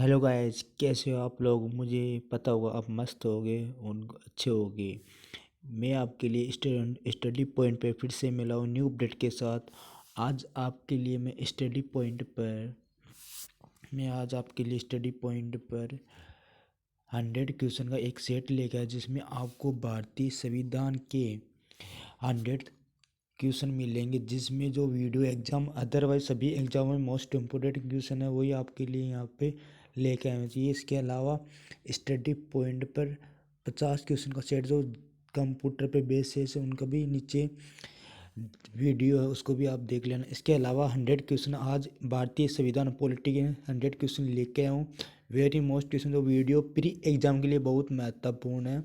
Hello guys, कैसे हो आप लोग। मुझे पता होगा आप मस्त होगे और अच्छे होगे। मैं आपके लिए स्टडी पॉइंट पे फिर से मिला हूँ न्यू अपडेट के साथ। आज आपके लिए मैं आपके लिए स्टडी पॉइंट पर 100 क्वेश्चन का एक सेट लेकर आया, जिसमें आपको भारतीय संविधान के 100 क्वेश्चन मिलेंगे। जिसमें जो वीडियो एग्जाम अदरवाइज सभी एग्जाम में मोस्ट इम्पोर्टेंट क्वेश्चन है वही आपके लिए यहाँ पे लेके आना चाहिए। इसके अलावा स्टडी पॉइंट पर 50 क्वेश्चन का सेट जो कंप्यूटर पे बेस है उनका भी नीचे वीडियो है, उसको भी आप देख लेना। इसके अलावा 100 क्वेश्चन आज भारतीय संविधान पॉलिटी के 100 क्वेश्चन लेके आया हूँ। वेरी मोस्ट क्वेश्चन जो वीडियो प्री एग्जाम के लिए बहुत महत्वपूर्ण है।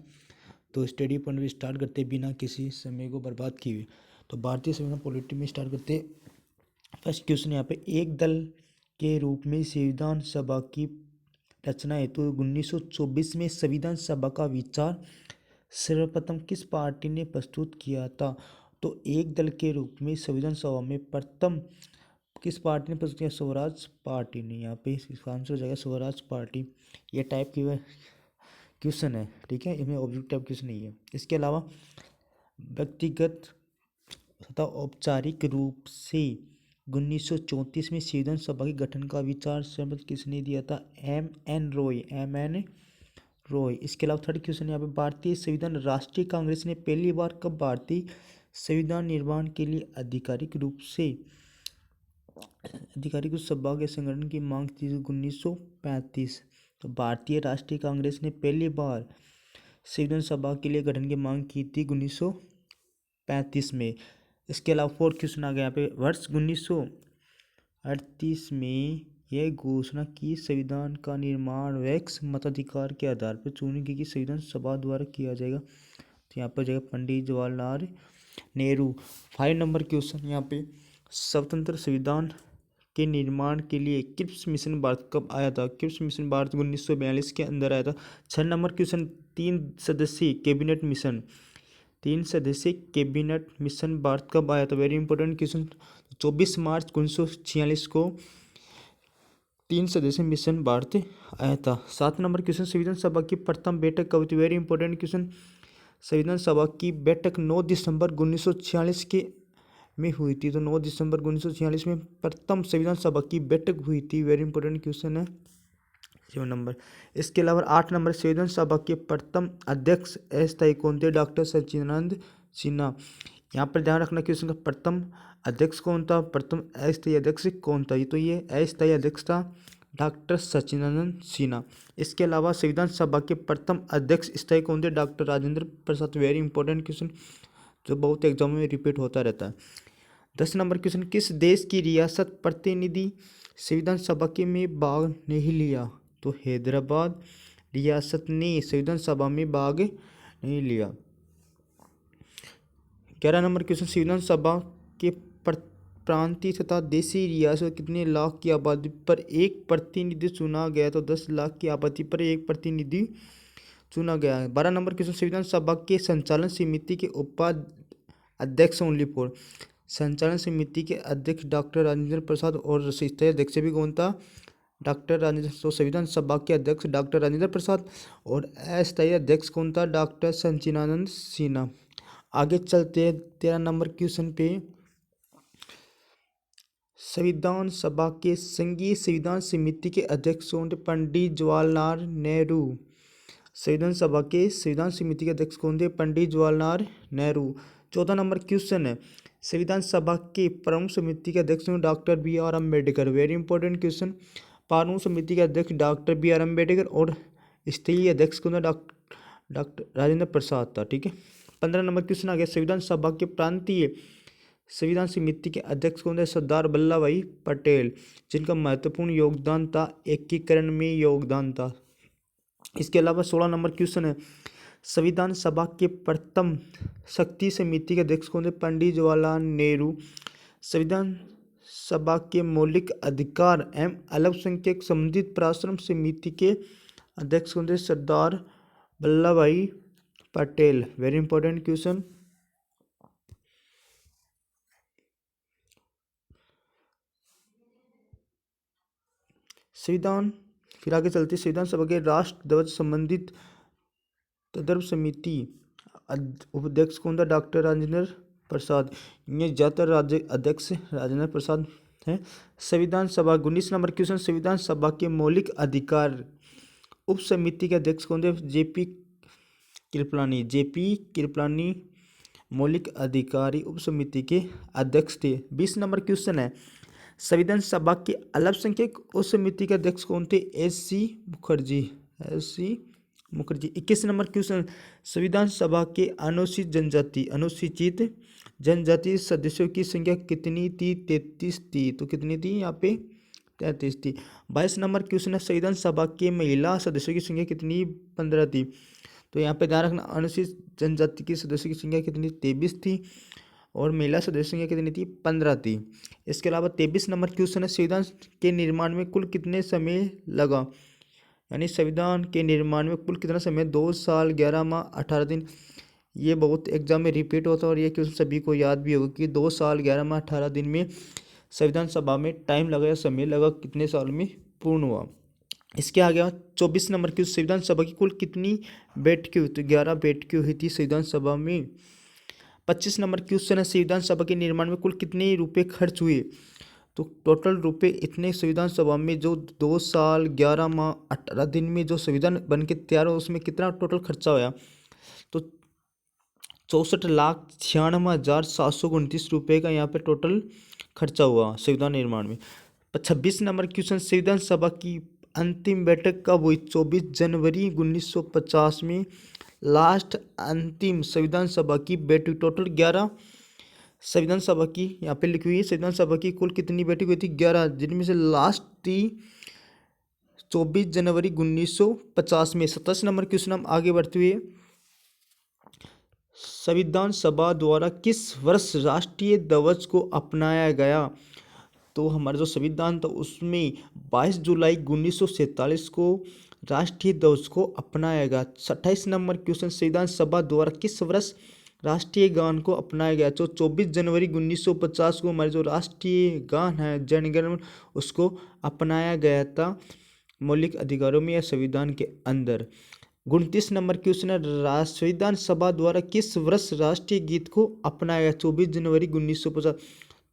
तो स्टडी पॉइंट भी स्टार्ट करते बिना किसी समय को बर्बाद किए हुए। तो भारतीय संविधान पॉलिटी में स्टार्ट करते। फर्स्ट क्वेश्चन यहाँ पे, एक दल के रूप में संविधान सभा की रचना हेतु 1924 में संविधान सभा का विचार सर्वप्रथम किस पार्टी ने प्रस्तुत किया था। तो एक दल के रूप में संविधान सभा में प्रथम किस पार्टी ने प्रस्तुत किया? स्वराज पार्टी ने। यहाँ पे इसका आंसर हो जाएगा स्वराज पार्टी। ये टाइप की क्वेश्चन है, ठीक है, इसमें ऑब्जेक्टिव टाइप क्वेश्चन नहीं है। इसके अलावा व्यक्तिगत तथा औपचारिक रूप से 1934 में संविधान सभा के गठन का विचार सर्वप्रथम किसने दिया था? एम एन रॉय। इसके अलावा थर्ड क्वेश्चन यहाँ पे, भारतीय संविधान राष्ट्रीय कांग्रेस ने पहली बार कब भारतीय संविधान निर्माण के लिए आधिकारिक सभा के संगठन की मांग थी? 1935। तो भारतीय राष्ट्रीय कांग्रेस ने पहली बार संविधान सभा के लिए गठन की मांग की थी 1935 में। इसके अलावा फोर्थ क्वेश्चन आ गया यहाँ पे, वर्ष 1938 में यह घोषणा की संविधान का निर्माण वैक्स मताधिकार के आधार पर चुनी गई कि संविधान सभा द्वारा किया जाएगा। तो यहाँ पर जाएगा पंडित जवाहरलाल नेहरू। 5 नंबर क्वेश्चन यहाँ पे, स्वतंत्र संविधान के निर्माण के लिए क्रिप्स मिशन भारत कब आया था? क्रिप्स मिशन भारत 1942 के अंदर आया था। 6 नंबर क्वेश्चन, तीन सदस्यीय कैबिनेट मिशन भारत कब आया था? Very important question. 24 मार्च 1946 को 3 सदस्यीय मिशन भारत आया था। 7 नंबर क्वेश्चन, संविधान सभा की प्रथम बैठक कब हुई थी? Very important question. संविधान सभा की बैठक 9 दिसंबर 1946 के में हुई थी। तो 9 दिसंबर 1946 में प्रथम संविधान सभा की बैठक हुई थी। वेरी इंपॉर्टेंट क्वेश्चन है। 7 नंबर। इसके अलावा 8 नंबर, संविधान सभा के प्रथम अध्यक्ष अस्थायी कौन थे? डॉक्टर सच्चिदानंद सिन्हा। यहाँ पर ध्यान रखना क्वेश्चन का, प्रथम अध्यक्ष कौन था, प्रथम अस्थायी अध्यक्ष कौन था? तो ये अस्थायी अध्यक्ष था डॉक्टर सच्चिदानंद सिन्हा। इसके अलावा संविधान सभा के प्रथम अध्यक्ष स्थायी कौन थे? Doctor Rajendra Prasad. Very important question जो बहुत एग्जाम में रिपीट होता रहता है। 10 नंबर क्वेश्चन, किस देश की रियासत प्रतिनिधि संविधान सभा के में भाग नहीं लिया? तो हैदराबाद रियासत ने संविधान सभा में भाग नहीं लिया। 11 नंबर क्वेश्चन, संविधान सभा के प्रांतीय तथा देशी रियासत कितने लाख की आबादी पर एक प्रतिनिधि चुना गया? तो 10 लाख की आबादी पर एक प्रतिनिधि चुना गया है। 12 नंबर क्वेश्चन, संविधान सभा के संचालन समिति के उपाध्यक्ष ओनली फॉर। संचालन समिति के अध्यक्ष डॉक्टर राजेंद्र प्रसाद और स्थायी अध्यक्ष भी कौन था? डॉक्टर राजेंद्र। तो संविधान सभा के अध्यक्ष डॉक्टर राजेंद्र प्रसाद और अस्थायी अध्यक्ष कौन था? डॉक्टर सच्चिदानंद सिन्हा। आगे चलते हैं 13 नंबर क्वेश्चन पे। संविधान सभा के संघीय संविधान समिति के अध्यक्ष कौन थे? पंडित जवाहरलाल नेहरू। संविधान सभा के संविधान समिति के अध्यक्ष कौन थे? पंडित जवाहरलाल नेहरू। 14 नंबर क्वेश्चन है, संविधान सभा के प्रमुख समिति के अध्यक्ष doctor B R Ambedkar. Very important question. प्रमुख समिति के अध्यक्ष डॉक्टर बी आर अम्बेडकर और स्थायी अध्यक्ष कौन था? डॉक्टर राजेंद्र प्रसाद था, ठीक है। 15 नंबर क्वेश्चन आ गया, संविधान सभा के प्रांतीय संविधान समिति के अध्यक्ष कौन थे? सरदार वल्लभ भाई पटेल, जिनका महत्वपूर्ण योगदान था एकीकरण में योगदान था। इसके अलावा 16 नंबर क्वेश्चन है, संविधान सभा के प्रथम शक्ति समिति के अध्यक्ष कौन थे? पंडित जवाहरलाल नेहरू। संविधान सभा के मौलिक अधिकार एवं अल्पसंख्यक संबंधित परामर्श समिति के अध्यक्ष कौन थे? सरदार वल्लभ भाई पटेल। Very important question. संविधान फिर आगे चलते संविधान सभा के राष्ट्र ध्वज संबंधित तदर्भ समिति उपाध्यक्ष कौन था? डॉक्टर राजेंद्र प्रसाद। ये ज़्यादातर राज्य अध्यक्ष राजेंद्र प्रसाद हैं। संविधान सभा 19 नंबर क्वेश्चन, संविधान सभा के मौलिक अधिकार उप समिति के अध्यक्ष कौन थे? जेपी कृपलानी मौलिक अधिकारी उप समिति के अध्यक्ष थे। 20 नंबर क्वेश्चन है, संविधान सभा के अल्पसंख्यक उप समिति के अध्यक्ष कौन थे? एस.सी. मुखर्जी। 21 नंबर क्वेश्चन, संविधान सभा के अनुसूचित जनजाति सदस्यों की संख्या कितनी थी? 33 थी। तो कितनी थी यहाँ पे? 33 थी। 22 नंबर क्वेश्चन है, संविधान सभा के महिला सदस्यों की संख्या कितनी? 15 थी। तो यहाँ पे ध्यान रखना, अनुसूचित जनजाति के सदस्यों की संख्या कितनी? 23 थी और महिला सदस्यों की संख्या कितनी थी? 15 थी। इसके अलावा 23 नंबर क्वेश्चन है, संविधान के निर्माण में कुल कितने समय लगा? यानी संविधान के निर्माण में कुल कितना समय? 2 साल 11 माह 18 दिन। ये बहुत एग्जाम में रिपीट होता है और ये क्वेश्चन सभी को याद भी होगा कि 2 साल 11 माह 18 दिन में संविधान सभा में टाइम लगा या समय लगा, कितने साल में पूर्ण हुआ। इसके आगे 24 नंबर की संविधान सभा की कुल कितनी बैठकें हुई? तो 11 बैठकें हुई थी संविधान सभा में। 25 नंबर क्वेश्चन है, संविधान सभा के निर्माण में कुल कितने रुपए खर्च हुए? तो टोटल रुपए इतने संविधान सभा में जो 2 साल 11 माह 18 दिन में जो संविधान बन के तैयार हो, उसमें कितना टोटल खर्चा हुआ? तो 64,96,729 रुपये का यहाँ पे टोटल खर्चा हुआ संविधान निर्माण में। 26 नंबर क्वेश्चन, संविधान सभा की अंतिम बैठक कब हुई? 24 जनवरी 1950 में लास्ट अंतिम संविधान सभा की बैठक। टोटल 11 संविधान सभा की यहाँ पे लिखी हुई है। संविधान सभा की कुल कितनी बैठक हुई थी? 11, जिनमें से लास्ट थी 24 जनवरी 1950 में। 27 नंबर क्वेश्चन हम आगे बढ़ते हुए, संविधान सभा द्वारा किस वर्ष राष्ट्रीय ध्वज को अपनाया गया? तो हमारा जो संविधान था उसमें 22 जुलाई 1947 को राष्ट्रीय ध्वज को अपनाया गया। 28 नंबर क्वेश्चन, संविधान सभा द्वारा किस वर्ष राष्ट्रीय गान को अपनाया गया? तो 24 जनवरी 1950 को हमारे जो राष्ट्रीय गान है जन गण मन, उसको अपनाया गया था मौलिक अधिकारों में या संविधान के अंदर। 29 नंबर क्वेश्चन है, संविधान सभा द्वारा किस वर्ष राष्ट्रीय गीत को अपनाया गया? 24 जनवरी 1950।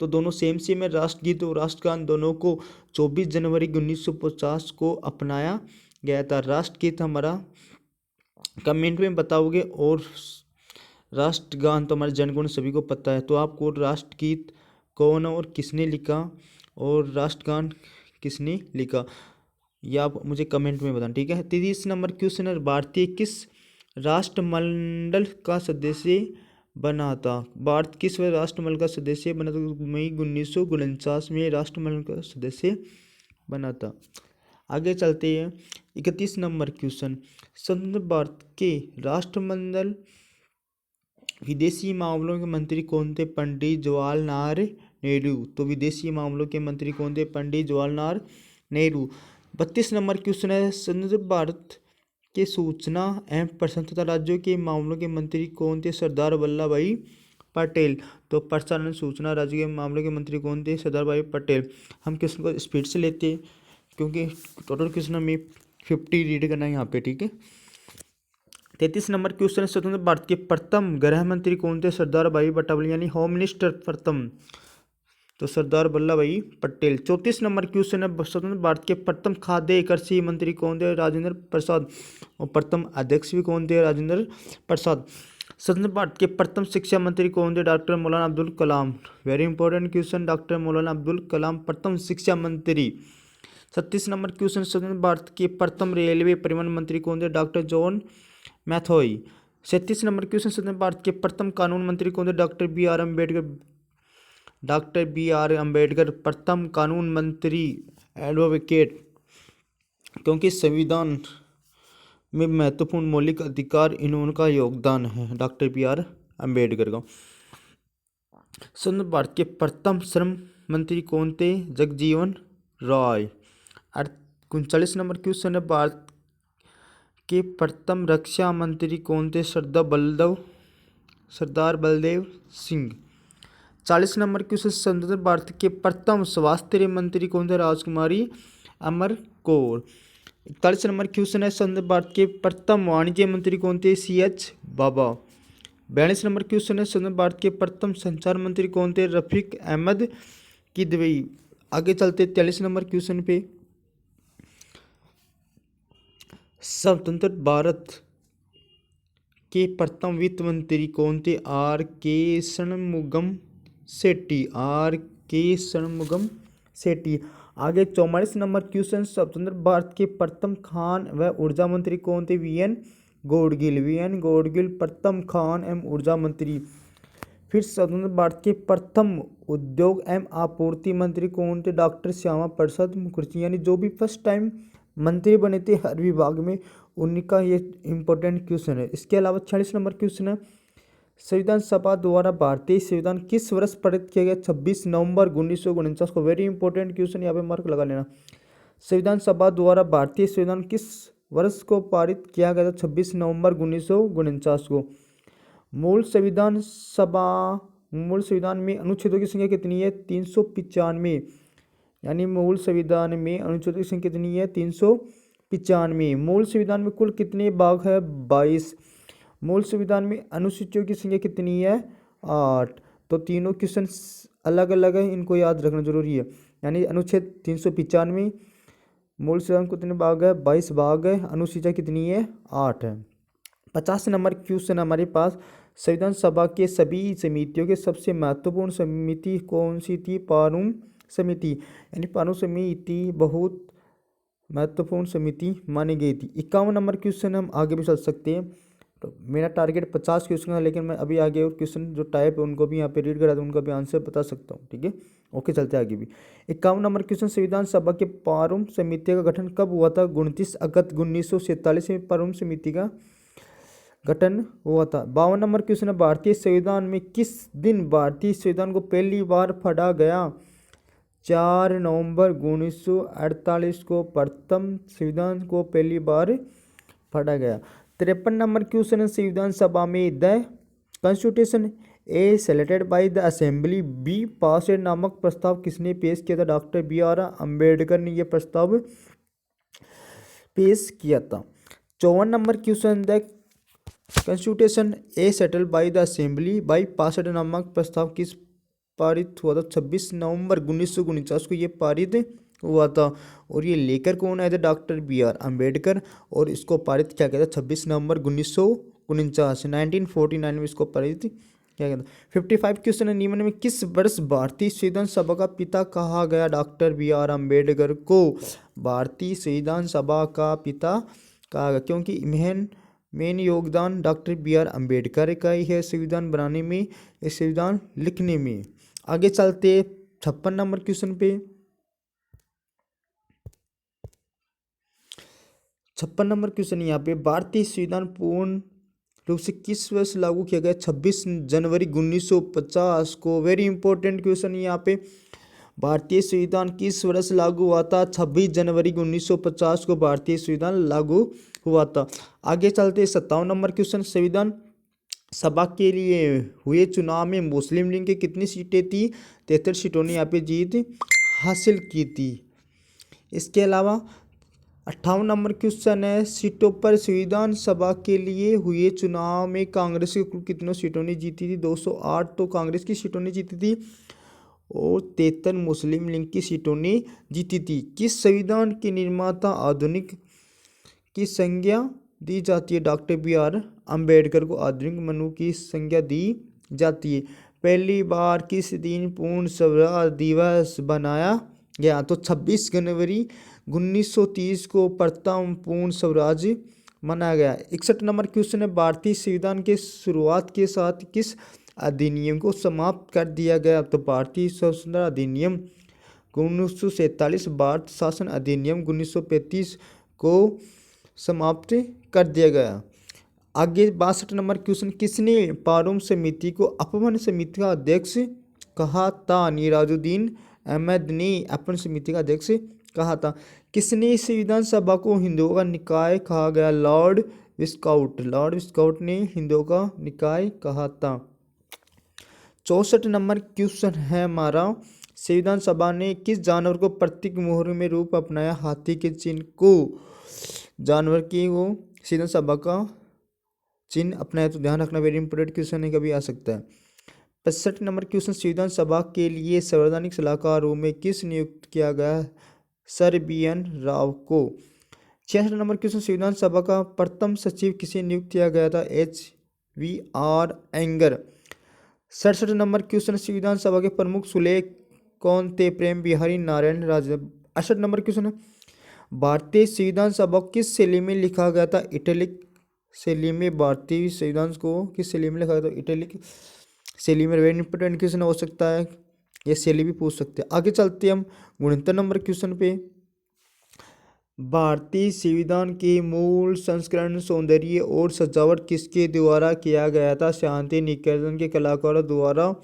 तो दोनों सेम है, राष्ट्रगीत और राष्ट्रगान दोनों को 24 जनवरी 1950 को अपनाया गया था। राष्ट्रगीत हमारा कमेंट में बताओगे और राष्ट्रगान तो हमारे जनगण सभी को पता है। तो आपको राष्ट्रगीत कौन और किसने लिखा और राष्ट्रगान किसने लिखा, यह आप मुझे कमेंट में बताना, ठीक है। 30 नंबर क्वेश्चन है, भारतीय किस राष्ट्रमंडल का सदस्य बना था? भारत किस राष्ट्रमंडल का सदस्य बना था? मई 1949 में राष्ट्रमंडल का सदस्य बना था। आगे चलते हैं। 31 नंबर क्वेश्चन, स्वतंत्र भारत के राष्ट्रमंडल विदेशी मामलों के मंत्री कौन थे? पंडित जवाहरलाल नेहरू। तो विदेशी मामलों के मंत्री कौन थे? पंडित जवाहरलाल नेहरू। 32 नंबर क्वेश्चन है, स्वतंत्र भारत के सूचना एवं प्रसारण राज्यों के मामलों के मंत्री कौन थे? सरदार वल्लभ भाई पटेल। तो प्रसारण सूचना राज्य के मामलों के मंत्री कौन थे? सरदार भाई पटेल। हम क्वेश्चन को स्पीड से लेते हैं क्योंकि टोटल क्वेश्चन हमें 50 रीड करना है यहाँ पे, ठीक है। 33 नंबर क्वेश्चन है, स्वतंत्र भारत के प्रथम गृह मंत्री कौन थे? सरदार भाई पटेल, यानी होम मिनिस्टर प्रथम, तो सरदार वल्लभ भाई पटेल। 34 नंबर क्वेश्चन है, स्वतंत्र भारत के प्रथम खाद्य कृषि मंत्री कौन थे? राजेंद्र प्रसाद। और प्रथम अध्यक्ष भी कौन थे? राजेंद्र प्रसाद। स्वतंत्र भारत के प्रथम शिक्षा मंत्री कौन थे? डॉक्टर मौलाना Abdul Kalam. Very important question, doctor मौलाना अब्दुल कलाम प्रथम शिक्षा मंत्री। 36 नंबर क्वेश्चन, स्वतंत्र भारत के प्रथम रेलवे परिवहन मंत्री कौन थे? Doctor John Matthai. 37 number question, स्वतंत्र भारत के प्रथम कानून मंत्री कौन थे? Doctor B R Ambedkar. Doctor B R Ambedkar प्रथम कानून मंत्री, एडवोकेट, क्योंकि संविधान में महत्वपूर्ण मौलिक अधिकार इनका योगदान है, डॉक्टर बी आर अम्बेडकर का। स्वतंत्र भारत के प्रथम श्रम मंत्री कौन थे? जगजीवन राय। 39 नंबर क्वेश्चन है, भारत के प्रथम रक्षा मंत्री कौन थे? सरदार बलदेव सिंह। 40 नंबर क्वेश्चन, स्वतंत्र भारत के प्रथम स्वास्थ्य मंत्री कौन थे? राजकुमारी अमर कौर। 41 नंबर क्वेश्चन है, स्वतंत्र भारत के प्रथम वाणिज्य मंत्री कौन थे? CH बाबा। 42 नंबर क्वेश्चन है, स्वतंत्र भारत के प्रथम संचार मंत्री कौन थे? रफीक अहमद किदवई। आगे चलते 43 नंबर क्वेश्चन पे। स्वतंत्र भारत के प्रथम वित्त मंत्री कौन थे? R.K. षणमुगम शेट्टी। R.K. षणमुगम शेट्टी। आगे 44 नंबर क्वेश्चन, स्वतंत्र भारत के प्रथम खान व ऊर्जा मंत्री कौन थे? VN गौडगिल। VN गौडगिल प्रथम खान एवं ऊर्जा मंत्री। फिर स्वतंत्र भारत के प्रथम उद्योग एवं आपूर्ति मंत्री कौन थे? डॉक्टर श्यामा प्रसाद मुखर्जी। यानी जो भी फर्स्ट टाइम मंत्री बने थे हर विभाग में, उनका ये इंपॉर्टेंट क्वेश्चन है। इसके अलावा 46 नंबर क्वेश्चन है, संविधान सभा द्वारा भारतीय संविधान किस वर्ष पारित किया गया? 26 नवंबर 1949 को। वेरी इंपॉर्टेंट क्वेश्चन, यहाँ पे मार्क लगा लेना। संविधान सभा द्वारा भारतीय संविधान किस वर्ष को पारित किया गया था? 26 नवंबर 1949 को। मूल संविधान में अनुच्छेदों की संख्या कितनी है? 395। यानी मूल संविधान में अनुच्छेदों की संख्या कितनी है? 395। मूल संविधान में कुल कितने भाग है? 22। मूल संविधान में अनुसूचियों की संख्या कितनी है? 8। तो तीनों क्वेश्चन अलग अलग है, इनको याद रखना जरूरी है। यानी अनुच्छेद 395, मूल संविधान कितने भाग है? 22 भाग है, अनुसूचिया कितनी है? 8 है। 50 नंबर क्वेश्चन हमारे पास, संविधान सभा के सभी समितियों के सबसे महत्वपूर्ण समिति कौन सी थी? पारूम समिति। यानी पारूम समिति बहुत महत्वपूर्ण समिति मानी गई थी। 51 नंबर क्वेश्चन हम आगे भी चल सकते हैं। तो मेरा टारगेट 50 क्वेश्चन है, लेकिन मैं अभी आगे और क्वेश्चन जो टाइप है उनको भी यहाँ पे रीड करा दूँ, उनका भी आंसर बता सकता हूँ। ठीक है, ओके, चलते आगे भी। 51 नंबर क्वेश्चन, संविधान सभा के पारूम समिति का गठन कब हुआ था? 29 अगस्त 1947 में पारूम समिति का गठन हुआ था। 52 नंबर क्वेश्चन है, भारतीय संविधान में किस दिन भारतीय संविधान को पहली बार पढ़ा गया? 4 नवंबर 1948 को प्रथम संविधान को पहली बार पढ़ा गया। 53 नंबर क्वेश्चन है, संविधान सभा में the constitution A selected by the assembly B passed नामक प्रस्ताव किसने पेश किया था? डॉक्टर BR अम्बेडकर ने यह प्रस्ताव पेश किया था। 54 number question, the constitution A settle by the assembly bye passed नामक प्रस्ताव किस पारित हुआ था? 26 नवंबर 1949 को ये पारित हुआ था। और ये लेकर कौन आए थे? Doctor BR Ambedkar. और इसको पारित किया गया था 26 नवंबर 1949, 1949 में इसको पारित किया गया था। 55 क्वेश्चन है, निम्न में किस वर्ष भारतीय संविधान सभा का पिता कहा गया? डॉक्टर BR अम्बेडकर को भारतीय संविधान सभा का पिता कहा गया, क्योंकि मेन योगदान डॉक्टर BR अम्बेडकर का ही है संविधान बनाने में, इस संविधान लिखने में। आगे चलते 56 नंबर क्वेश्चन पे। 56 नंबर क्वेश्चन यहाँ पे, भारतीय संविधान पूर्ण रूप से किस वर्ष लागू किया गया? 26 जनवरी 1950 को। वेरी इंपॉर्टेंट क्वेश्चन यहाँ पे, भारतीय संविधान किस वर्ष लागू हुआ था? 26 जनवरी 1950 को भारतीय संविधान लागू हुआ था। आगे चलते 57 नंबर क्वेश्चन, संविधान सभा के लिए हुए चुनाव में मुस्लिम लीग की कितनी सीटें थी? 73 सीटों ने यहाँ पे जीत हासिल की थी। इसके अलावा 58 नंबर क्वेश्चन है, सीटों पर संविधान सभा के लिए हुए चुनाव में कांग्रेस की कुल कितनों सीटों ने जीती थी? 208 तो कांग्रेस की सीटों ने जीती थी और 73 मुस्लिम लीग की सीटों ने जीती थी। किस संविधान के निर्माता आधुनिक की संज्ञा दी जाती है? डॉक्टर BR अम्बेडकर को आधुनिक मनु की संज्ञा दी जाती है। पहली बार किस दिन पूर्ण स्वराज दिवस बनाया गया? तो 26 जनवरी 1930 को प्रथम पूर्ण स्वराज मनाया गया। 61 नंबर क्वेश्चन है, भारतीय संविधान के शुरुआत के साथ किस अधिनियम को समाप्त कर दिया गया? तो भारतीय स्वतंत्रता अधिनियम 1947, भारत शासन अधिनियम 1935 को समाप्त कर दिया गया। आगे 62 नंबर क्वेश्चन, किसने पारूम समिति को अपमन समिति का अध्यक्ष कहा था? निराजुद्दीन अहमद ने अपमन समिति का अध्यक्ष कहा था। किसने संविधान सभा को हिंदुओं का निकाय कहा गया? लॉर्ड विस्काउट। लॉर्ड विस्काउट ने हिंदुओं का निकाय कहा था। 64 नंबर क्वेश्चन है हमारा, संविधान सभा ने किस जानवर को प्रतीक मोहर में रूप अपनाया? हाथी के चिन्ह को जानवर की वो संविधान सभा का चिन्ह अपनाया। तो ध्यान रखना, वेरी इंपोर्टेंट क्वेश्चन है, कभी आ सकता है। 65 नंबर क्वेश्चन, संविधान सभा के लिए संवैधानिक सलाहकारों में किस नियुक्त किया गया? सर BN राव को। 66 नंबर क्वेश्चन, संविधान सभा का प्रथम सचिव किसे नियुक्त किया गया था? HVR anger. 67 नंबर क्वेश्चन, संविधान सभा के प्रमुख सुलेख कौन थे? प्रेम बिहारी नारायण राज। 68 नंबर क्वेश्चन है, भारतीय संविधान सभा को किस शैली में लिखा गया था? इटैलिक शैली में। भारतीय संविधान को किस शैली में लिखा गया था? इटैलिक शैली में। वेरी इंपोर्टेंट क्वेश्चन हो सकता है, ये शैली भी पूछ सकते हैं। आगे चलते हम 69 नंबर क्वेश्चन पे। भारतीय संविधान के मूल संस्करण सौंदर्य और सजावट किसके द्वारा किया गया था? शांति निकेतन के कलाकारों द्वारा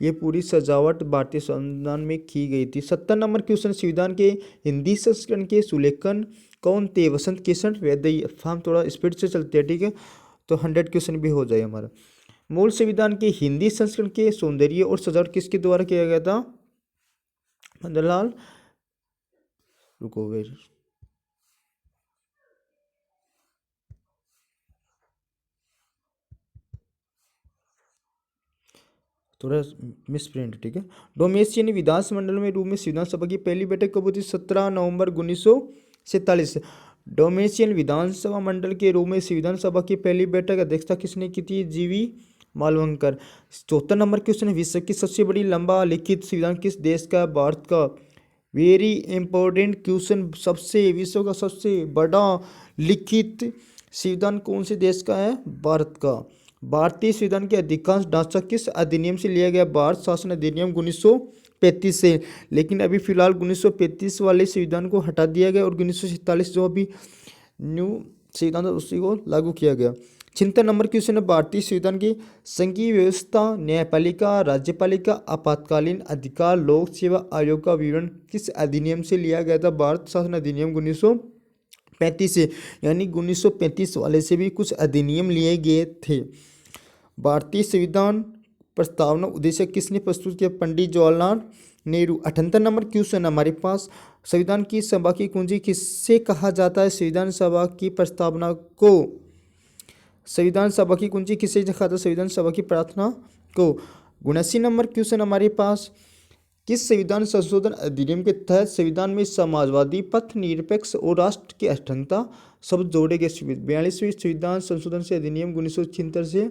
ये पूरी सजावट भारतीय संविधान में की गई थी। 70 नंबर क्वेश्चन, संविधान के हिंदी संस्करण के सुलेखन कौन थे? वसंत किशन वैद्य। हम थोड़ा स्पीड से चलते हैं, ठीक है, तो 100 क्वेश्चन भी हो जाए हमारा। मूल संविधान के हिंदी संस्करण के सौंदर्य और सजावट किसके द्वारा किया गया था? मंदरलाल, रुको वेर, थोड़ा मिस प्रिंट, ठीक है। डोमेशियन विधानमंडल में रूप में संविधान सभा की पहली बैठक कब हुई थी? 17 नवंबर 1947। डोमेशियन विधानसभा मंडल के रूप में संविधान सभा की पहली बैठक अध्यक्षता किसने की थी? GV मालवंकर। 74 नंबर क्वेश्चन है, विश्व की सबसे बड़ी लंबा लिखित संविधान किस देश का? भारत का। वेरी इंपॉर्टेंट क्वेश्चन, सबसे विश्व का सबसे बड़ा लिखित संविधान कौन से देश का है? भारत का। भारतीय संविधान के अधिकांश ढांचा किस अधिनियम से लिया गया? भारत शासन अधिनियम 1935 से। लेकिन अभी फिलहाल 1935 वाले संविधान को हटा दिया गया और 1947 जो अभी न्यू संविधान उसी को लागू किया गया। 76 नंबर क्वेश्चन है, भारतीय संविधान की संघीय व्यवस्था, न्यायपालिका, राज्यपालिका, आपातकालीन अधिकार, लोक सेवा आयोग का विवरण किस अधिनियम से लिया गया था? भारत शासन अधिनियम 1935 से। यानी 1935 वाले से भी कुछ अधिनियम लिए गए थे। भारतीय संविधान प्रस्तावना उद्देश्य किसने प्रस्तुत किया? पंडित जवाहरलाल नेहरू। 78 नंबर क्वेश्चन हमारे पास, संविधान की सभा की कुंजी किससे कहा जाता है? संविधान सभा की प्रस्तावना को। संविधान सभा की कुंजी किससे कहा था? संविधान सभा की प्रार्थना को। 79 नंबर क्वेश्चन हमारे पास, किस संविधान संशोधन अधिनियम के तहत संविधान में समाजवादी, पथ निरपेक्ष और राष्ट्र की अखंडता शब्द जोड़े गए? 42वें संविधान संशोधन से अधिनियम 1976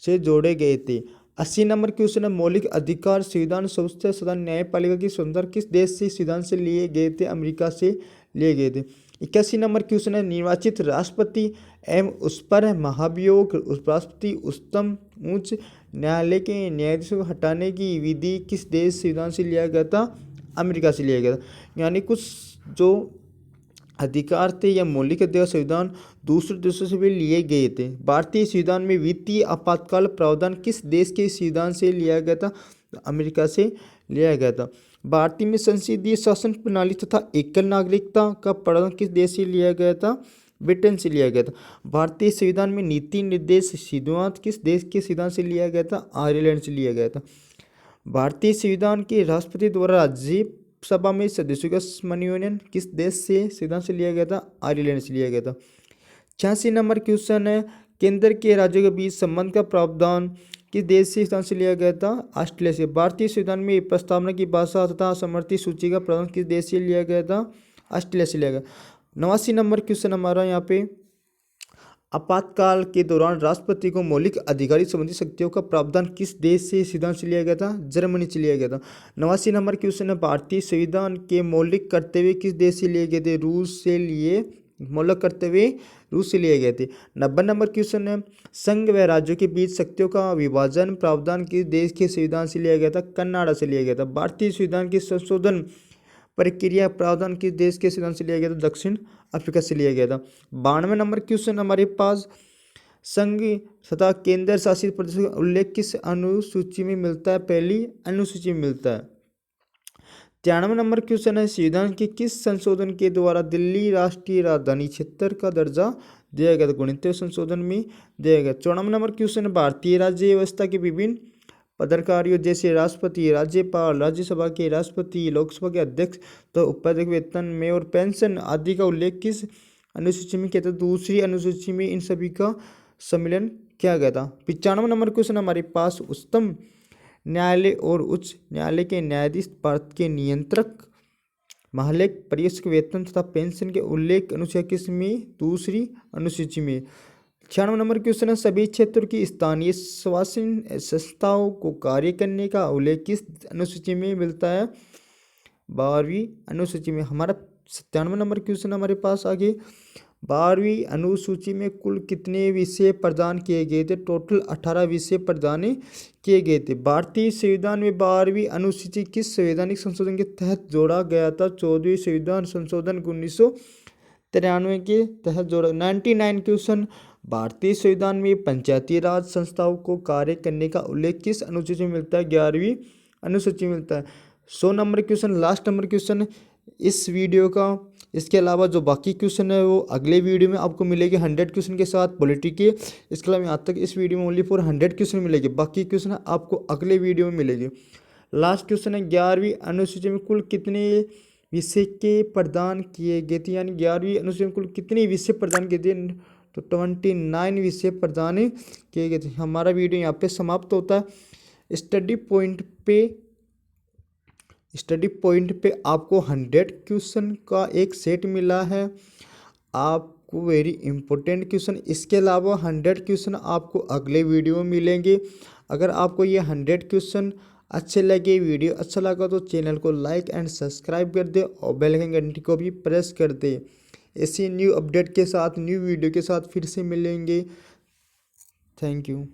से जोड़े गए थे। 80 नंबर क्वेश्चन है, मौलिक अधिकार संविधान संसद सदन न्यायपालिका की स्वतंत्रता किस देश से संविधान से लिए गए थे? अमेरिका से लिए गए थे। 81 नंबर क्वेश्चन है, निर्वाचित राष्ट्रपति एवं उस पर महाभियोग उपराष्ट्रपति उच्चतम उच्च न्यायालय के न्यायाधीशों को हटाने की विधि किस देश संविधान से लिया गया था? अमेरिका से लिया गया था। यानी कुछ जो अधिकार थे या मौलिक अधिकार संविधान दूसरे देशों से भी लिए गए थे। भारतीय संविधान में वित्तीय आपातकाल प्रावधान किस देश के संविधान से लिया गया था? अमेरिका से लिया गया था। भारतीय में संसदीय शासन प्रणाली तथा एकल नागरिकता का प्रावधान किस देश से लिया गया था? ब्रिटेन से लिया गया था। भारतीय संविधान में नीति निर्देश सिद्धांत किस देश के संविधान से लिया गया था? आयरलैंड से लिया गया था। भारतीय संविधान के राष्ट्रपति द्वारा राज्यसभा में सदस्यों का मनोनयन किस देश से संविधान से लिया गया था? आयरलैंड से लिया गया था। 86 नंबर क्वेश्चन है, केंद्र के राज्यों के बीच संबंध का प्रावधान किस देश से संविधान से लिया गया था? ऑस्ट्रेलिया से। भारतीय संविधान में प्रस्तावना की भाषा तथा समर्थी सूची का प्रावधान किस देश से लिया गया था? ऑस्ट्रेलिया से लिया गया। 89 नंबर क्वेश्चन हमारा यहाँ पे, आपातकाल के दौरान राष्ट्रपति को मौलिक अधिकारी संबंधी शक्तियों का प्रावधान किस देश से संविधान से लिया गया था? जर्मनी से लिया गया था। 89 नंबर क्वेश्चन है, भारतीय संविधान के मौलिक कर्तव्य किस देश से लिए गए थे? रूस से लिए मौलिक कर्तव्य रूस से लिए गए थे। 90 नंबर क्वेश्चन है, संघ व राज्यों के बीच शक्तियों का विभाजन प्रावधान किस देश के संविधान से लिया गया था? कनाडा से लिया गया था। भारतीय संविधान के संशोधन प्रक्रिया प्रावधान किस देश के संविधान से लिया गया था? दक्षिण अफ्रीका से लिया गया था। 92 नंबर क्वेश्चन हमारे पास, संघ तथा केंद्र शासित प्रदेशों का उल्लेख किस अनुसूची में मिलता है? पहली अनुसूची में मिलता है। 93 नंबर क्वेश्चन है, संविधान के किस संशोधन के द्वारा दिल्ली राष्ट्रीय राजधानी क्षेत्र का दर्जा दिया गया था? 69वें संशोधन में दिया गया। 94 नंबर क्वेश्चन है, भारतीय राज्य व्यवस्था के विभिन्न पदाधिकारियों जैसे राष्ट्रपति, राज्यपाल, राज्यसभा के राष्ट्रपति, लोकसभा के अध्यक्ष तो उपाध्यक्ष वेतन में और पेंशन आदि का उल्लेख किस अनुसूची में किया था? दूसरी अनुसूची में इन सभी का सम्मिलन किया गया था। 95 नंबर क्वेश्चन हमारे पास, उच्चतम न्यायालय और उच्च न्यायालय के न्यायाधीश भारत के नियंत्रक महालेख पर्यवेक्षक वेतन तथा पेंशन के उल्लेख अनुच्छेद किस में? दूसरी अनुसूची में। 96 नंबर क्वेश्चन है, सभी क्षेत्रों की स्थानीय स्वशासन संस्थाओं को कार्य करने का उल्लेख किस अनुसूची में मिलता है? 12वीं अनुसूची में। हमारा 97 नंबर क्वेश्चन हमारे पास आगे, 12वीं अनुसूची में कुल कितने विषय प्रदान किए गए थे? टोटल 18 विषय प्रदान किए गए थे। भारतीय संविधान में 12वीं अनुसूची किस संवैधानिक संशोधन के तहत जोड़ा गया था? 14वें संविधान संशोधन 1993 के तहत जोड़ा। 99 क्वेश्चन, भारतीय संविधान में पंचायती राज संस्थाओं को कार्य करने का उल्लेख किस अनुसूची में मिलता है? 11वीं अनुसूची में मिलता है। 100 number question, last number question इस वीडियो का। इसके अलावा जो बाकी क्वेश्चन है वो अगले वीडियो में आपको मिलेगी 100 क्वेश्चन के साथ पॉलिटी के। इसके अलावा यहाँ तक इस वीडियो में ओनली फॉर 100 क्वेश्चन मिलेंगे, बाकी क्वेश्चन आपको अगले वीडियो में मिलेंगे। लास्ट क्वेश्चन है, 11वीं अनुसूची में कुल कितने विषय के प्रदान किए गए थे? यानी 11वीं अनुसूची में कुल कितने विषय प्रदान किए थे? तो 29 विषय प्रदान किए गए थे। हमारा वीडियो यहाँ पे समाप्त होता है। स्टडी पॉइंट पे आपको 100 क्वेश्चन का एक सेट मिला है, आपको वेरी इंपॉर्टेंट क्वेश्चन। इसके अलावा 100 क्वेश्चन आपको अगले वीडियो में मिलेंगे। अगर आपको ये 100 क्वेश्चन अच्छे लगे, वीडियो अच्छा लगा तो चैनल को लाइक एंड सब्सक्राइब कर दे और बेल आइकन घंटी को भी प्रेस कर दे। ऐसी न्यू अपडेट के साथ, न्यू वीडियो के साथ फिर से मिलेंगे। Thank you.